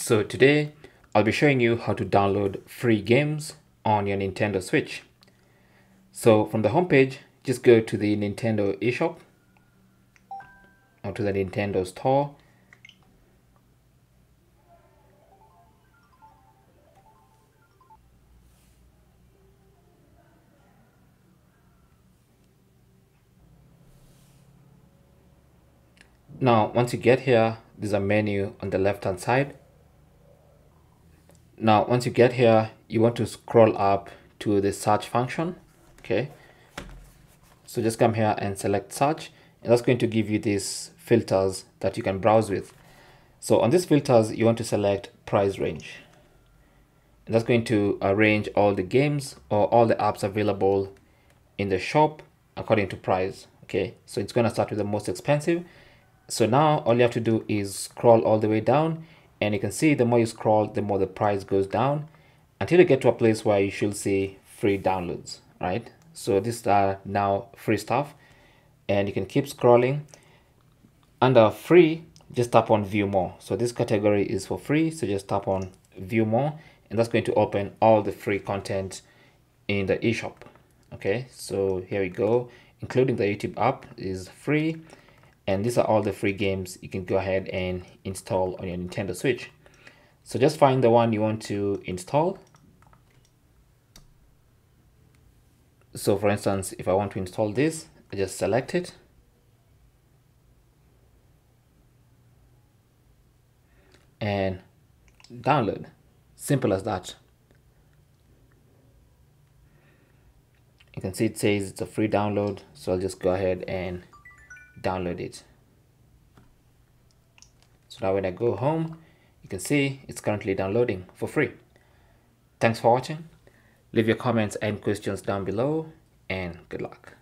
So today I'll be showing you how to download free games on your Nintendo Switch. So from the homepage, just go to the Nintendo eShop or to the Nintendo store. Now, once you get here, there's a menu on the left hand side. Now, once you get here, you want to scroll up to the search function. Okay. So just come here and select search, and that's going to give you these filters that you can browse with. So on these filters, you want to select price range. And that's going to arrange all the games or all the apps available in the shop according to price. Okay, so it's going to start with the most expensive. So now all you have to do is scroll all the way down, and you can see the more you scroll, the more the price goes down until you get to a place where you should see free downloads, right? So these are now free stuff, and you can keep scrolling. Under free, just tap on view more. So this category is for free, so just tap on view more, and that's going to open all the free content in the eShop. Okay, so here we go, including the YouTube app is free, and these are all the free games you can go ahead and install on your Nintendo Switch. So just find the one you want to install. So for instance, if I want to install this, I just select it and download. Simple as that. You can see it says it's a free download, so I'll just go ahead and download it. So now when I go home, you can see it's currently downloading for free. Thanks for watching. Leave your comments and questions down below, and good luck.